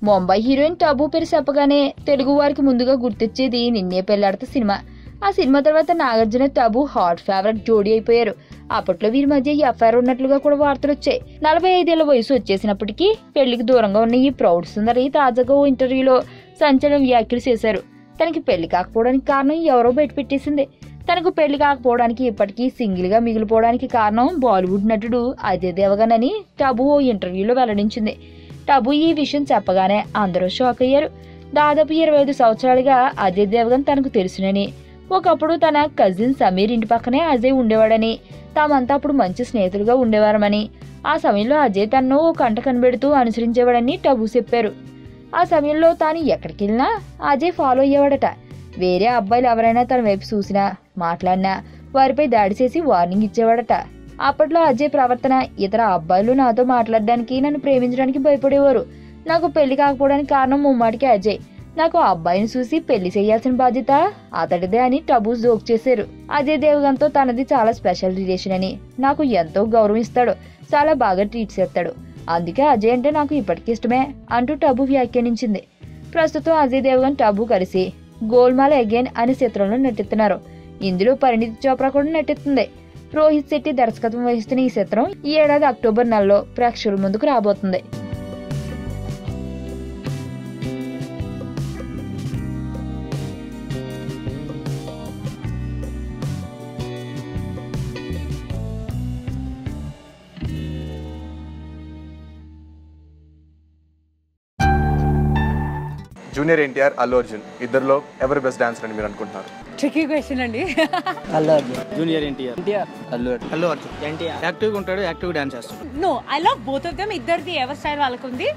Mumbai heroine Tabu పేరు చెప్పగానే తెలుగు వారికి ముందుగా గుర్తొచ్చేది నిన్నే పెళ్లాడతా సినిమా. ఆ సినిమా తర్వాత నాగార్జున టబు హాట్ ఫేవరెట్ జోడీ అయిపోయారు. అప్పట్లో వీరి మధ్య ఎఫ్ఐఆర్ ఉన్నట్లుగా కూడా వార్తలు వచ్చాయి. 45 ఏళ్ల వయసు వచ్చేసినప్పటికీ పెళ్లికి దూరంగా ఉన్న ఈ ప్రౌఢ సుందరి తాజాగా ఓ ఇంటర్వ్యూలో సంచలన వ్యాఖ్యలు చేశారు. తనకి పెళ్లి కాకపోవడానికి కారణం ఎవరో బయటపెట్టేసింది. తనకు పెళ్లి కాకపోవడానికి ఇప్పటికీ సింగిల్ గా మిగిలిపోవడానికి కారణం బాలీవుడ్ నటుడు అజయ్ దేవగన్ అని టబు ఓ ఇంటర్వ్యూలో వెల్లడించింది. టబు ఈ విషయం చెప్పగానే అందరూ షాక్ అయ్యారు. దాదాపు 25 సంవత్సరాలుగా అజయ్ దేవగన్ తనకు తెలుసునని, ఒకప్పుడు తన కజిన్ సమీర్ ఇంటి పక్కనే అజయ్ ఉండేవాడని, తామంతా అప్పుడు మంచి స్నేహితులుగా ఉండేవారమని, ఆ సమయంలో అజయ్ తనను ఓ కంట కనిపెడుతూ అనుసరించేవాడని టబు చెప్పారు. ఆ సమయంలో తాను ఎక్కడికి వెళ్ళినా అజయ్ ఫాలో అయ్యేవాడట. వేరే అబ్బాయిలు ఎవరైనా తన వైపు చూసినా మాట్లాడినా వారిపై దాడి చేసి వార్నింగ్ ఇచ్చేవాడట. అప్పట్లో అజయ్ ప్రవర్తన, ఇతర అబ్బాయిలు నాతో మాట్లాడడానికి, నన్ను ప్రేమించడానికి భయపడేవారు. నాకు పెళ్లి కాకపోవడానికి కారణం ముమ్మాటికి అజయ్. నాకు ఆ అబ్బాయిని చూసి పెళ్లి చేయాల్సిన బాధ్యత అతడిదే అని టబు జోక్ చేశారు. అజయ్ దేవగన్ తో తనది చాలా స్పెషల్ రిలేషన్ అని, నాకు ఎంతో గౌరవం ఇస్తాడు, చాలా బాగా ట్రీట్ చేస్తాడు, అందుకే అజయ్ అంటే నాకు ఇప్పటికీ ఇష్టమే అంటూ టబు వ్యాఖ్యానించింది. ప్రస్తుతం అజయ్ దేవగన్ టబు కలిసి గోల్మాల్ అగైన్ అనే చిత్రంలో నటిస్తున్నారు. ఇందులో పరిణీతి చోప్రా కూడా నటిస్తుంది. రోహిత్ శెట్టి దర్శకత్వం వహిస్తున్న ఈ చిత్రం ఈ ఏడాది అక్టోబర్ నెలలో ప్రేక్షకుల ముందుకు రాబోతుంది. జూనియర్ ఎన్టీఆర్, అల్లు అర్జున్ ఇద్దరులో ఎవరు బెస్ట్ డాన్సర్ అని మీరు అనుకుంటున్నారు? ట్రికీ క్వశ్చన్ అండి. అల్లు అర్జున్. జూనియర్ ఎన్టీఆర్. అల్లు అర్జున్. ఎన్టీఆర్ యాక్టివ్గా ఉంటాడు, యాక్టివ్గా డాన్స్ చేస్తాడు. No, I love both of them. ఇద్దరిది ఎవరి స్టైల్ వాళ్ళకుంది.